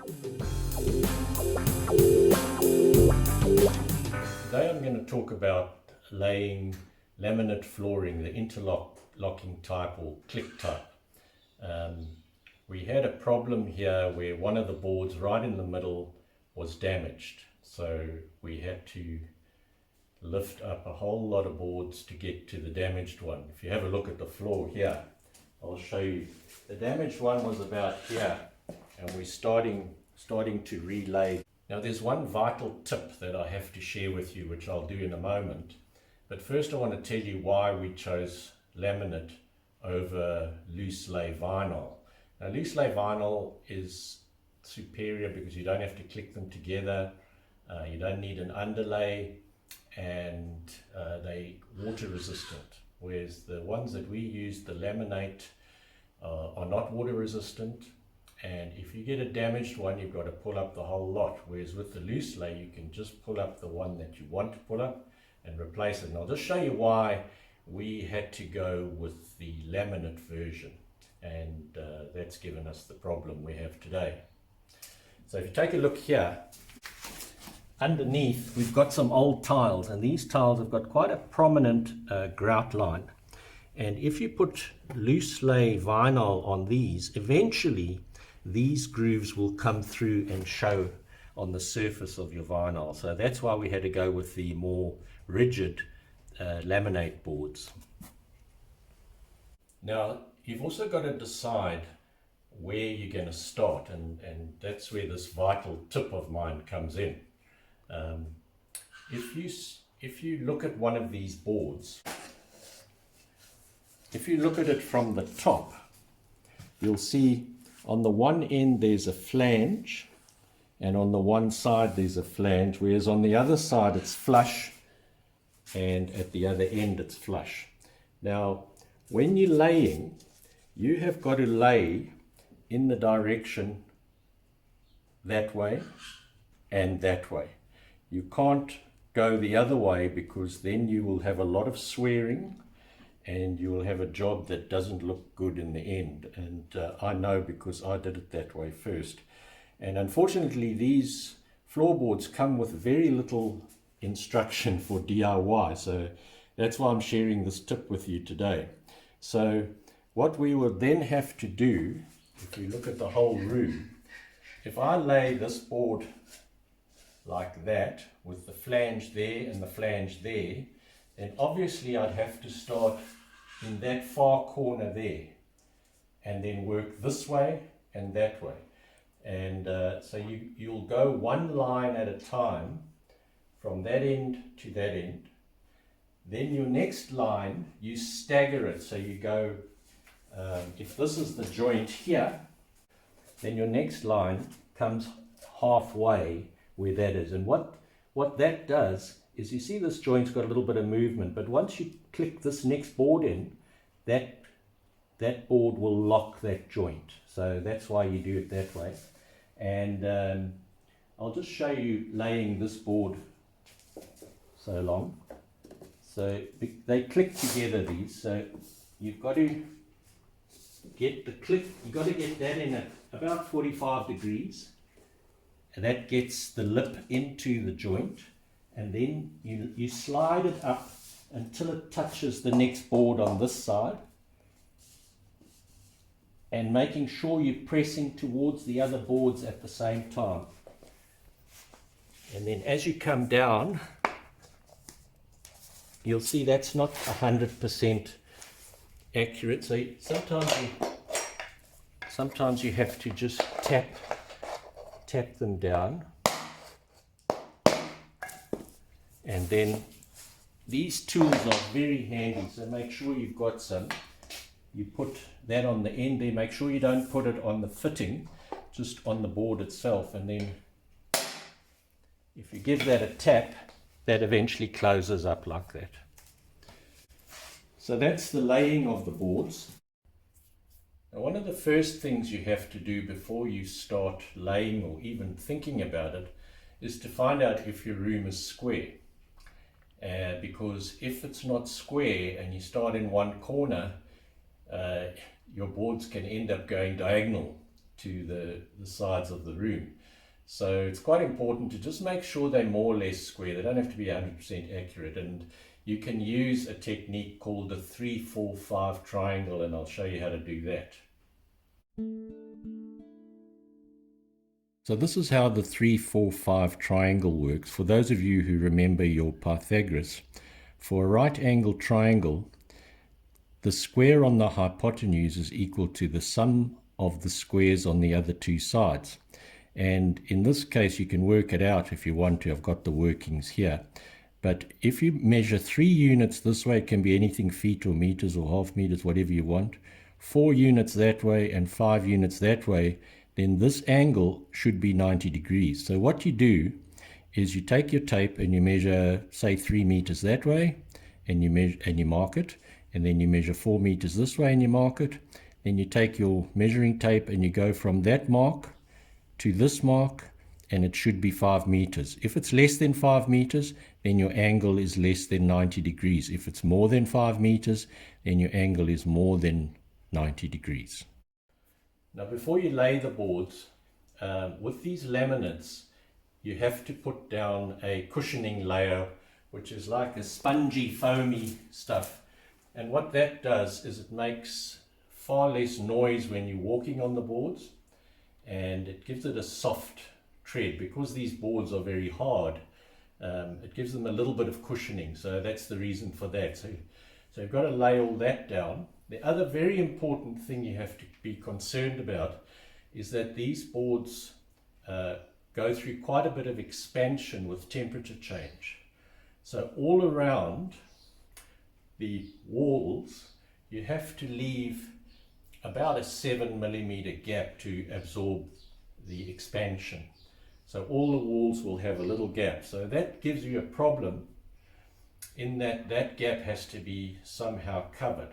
Today I'm going to talk about laying laminate flooring, the interlocking type or click type. We had a problem here where one of the boards right in the middle was damaged, so we had to lift up a whole lot of boards to get to the damaged one. If you have a look at the floor here, I'll show you. The damaged one was about here, and we're starting to relay. Now there's one vital tip that I have to share with you, which I'll do in a moment. But first I want to tell you why we chose laminate over loose lay vinyl. Now loose lay vinyl is superior because you don't have to click them together, you don't need an underlay, and they water resistant. Whereas the ones that we use, the laminate, are not water resistant. And if you get a damaged one, you've got to pull up the whole lot. Whereas with the loose lay, you can just pull up the one that you want to pull up and replace it. And I'll just show you why we had to go with the laminate version. And that's given us the problem we have today. So if you take a look here, underneath we've got some old tiles, and these tiles have got quite a prominent grout line. And if you put loose lay vinyl on these, eventually these grooves will come through and show on the surface of your vinyl. So that's why we had to go with the more rigid laminate boards. Now you've also got to decide where you're going to start, and that's where this vital tip of mine comes in. If you look at one of these boards, if you look at it from the top, you'll see on the one end there's a flange, and on the one side there's a flange, whereas on the other side it's flush, and at the other end it's flush. Now when you're laying, you have got to lay in the direction that way and that way. You can't go the other way, because then you will have a lot of swearing and you will have a job that doesn't look good in the end. And I know, because I did it that way first. And unfortunately these floorboards come with very little instruction for DIY, so that's why I'm sharing this tip with you today. So what we will then have to do, if you look at the whole room, if I lay this board like that with the flange there and the flange there, then obviously I'd have to start in that far corner there and then work this way and that way. And so you'll go one line at a time from that end to that end. Then your next line, you stagger it. So you go, if this is the joint here, then your next line comes halfway where that is. And what that does is, you see this joint's got a little bit of movement, but once you click this next board in, that board will lock that joint. So that's why you do it that way. And I'll just show you laying this board so long. So they click together, these. So you've got to get the click, you've got to get that in at about 45 degrees. And that gets the lip into the joint. And then you slide it up until it touches the next board on this side, and making sure you're pressing towards the other boards at the same time. And then as you come down, you'll see that's not 100% accurate, so sometimes you have to just tap them down. And then these tools are very handy, so make sure you've got some. You put that on the end there, make sure you don't put it on the fitting, just on the board itself, and then if you give that a tap, that eventually closes up like that. So that's the laying of the boards. Now, one of the first things you have to do before you start laying or even thinking about it is to find out if your room is square. Because if it's not square and you start in one corner, your boards can end up going diagonal to the sides of the room. So it's quite important to just make sure they're more or less square. They don't have to be 100% accurate, and you can use a technique called the 3-4-5 triangle, and I'll show you how to do that. So this is how the 3-4-5 triangle works. For those of you who remember your Pythagoras, for a right angled triangle, the square on the hypotenuse is equal to the sum of the squares on the other two sides. And in this case, you can work it out if you want to. I've got the workings here. But if you measure 3 units this way, it can be anything feet or meters or half meters, whatever you want. 4 units that way and 5 units that way, then this angle should be 90 degrees. So what you do is you take your tape and you measure, say, 3 meters that way, and you mark it. And then you measure 4 meters this way and you mark it. Then you take your measuring tape and you go from that mark to this mark, and it should be 5 meters. If it's less than 5 meters, then your angle is less than 90 degrees. If it's more than 5 meters, then your angle is more than 90 degrees. Now, before you lay the boards, with these laminates, you have to put down a cushioning layer, which is like a spongy, foamy stuff. And what that does is it makes far less noise when you're walking on the boards, and it gives it a soft tread. Because these boards are very hard, it gives them a little bit of cushioning. So that's the reason for that. So you've got to lay all that down. The other very important thing you have to be concerned about is that these boards go through quite a bit of expansion with temperature change. So all around the walls, you have to leave about a 7mm gap to absorb the expansion. So all the walls will have a little gap. So that gives you a problem in that that gap has to be somehow covered.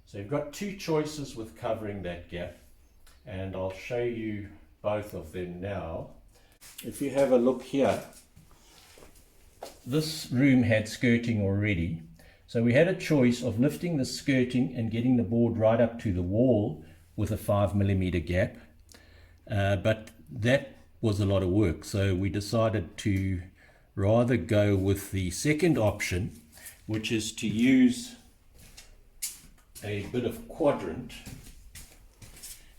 So you've got 2 choices with covering that gap, and I'll show you both of them now. If you have a look here, this room had skirting already. So we had a choice of lifting the skirting and getting the board right up to the wall with a 5mm gap, but that was a lot of work. So we decided to rather go with the second option, which is to use a bit of quadrant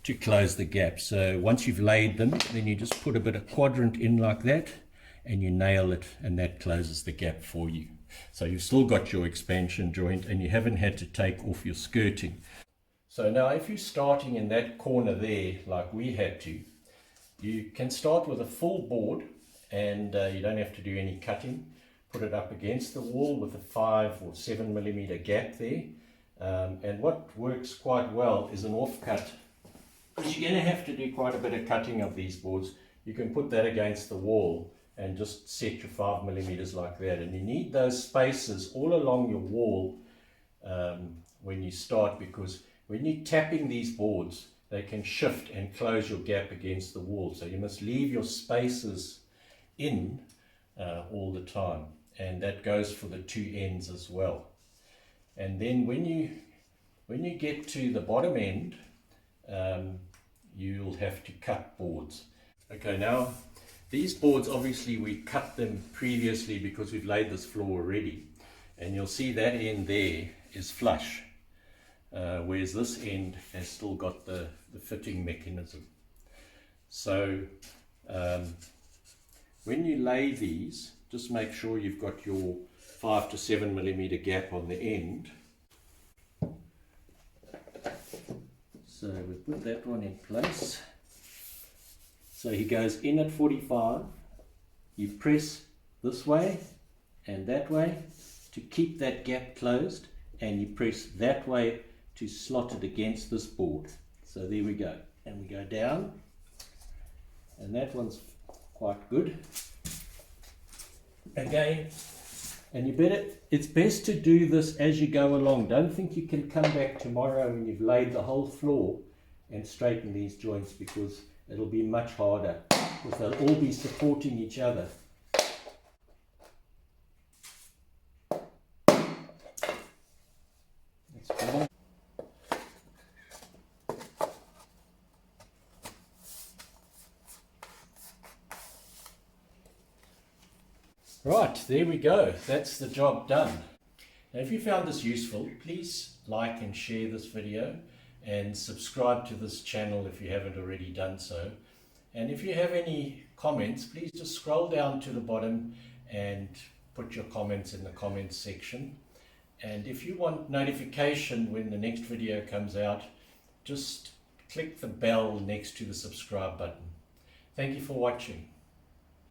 to close the gap. So once you've laid them, then you just put a bit of quadrant in like that, and you nail it, and that closes the gap for you. So you've still got your expansion joint, and you haven't had to take off your skirting. So now if you're starting in that corner there, like we had to, you can start with a full board, and you don't have to do any cutting. Put it up against the wall with a 5 or 7mm gap there. And what works quite well is an offcut, because you're going to have to do quite a bit of cutting of these boards. You can put that against the wall and just set your 5mm like that. And you need those spaces all along your wall when you start, because when you're tapping these boards, they can shift and close your gap against the wall. So you must leave your spaces in all the time, and that goes for the 2 ends as well. And then when you get to the bottom end, you'll have to cut boards. Okay, now these boards, obviously we cut them previously because we've laid this floor already, and you'll see that end there is flush, whereas this end has still got the fitting mechanism. So when you lay these, just make sure you've got your 5 to 7mm gap on the end. So we put that one in place. So he goes in at 45. You press this way and that way to keep that gap closed, and you press that way to slot it against this board. So there we go. And we go down, and that one's quite good. Again, and it's best to do this as you go along. Don't think you can come back tomorrow when you've laid the whole floor and straighten these joints, because it'll be much harder, because they'll all be supporting each other. That's good. Right, there we go. That's the job done. Now, if you found this useful, please like and share this video and subscribe to this channel if you haven't already done so. And if you have any comments, please just scroll down to the bottom and put your comments in the comments section. And if you want notification when the next video comes out, just click the bell next to the subscribe button. Thank you for watching.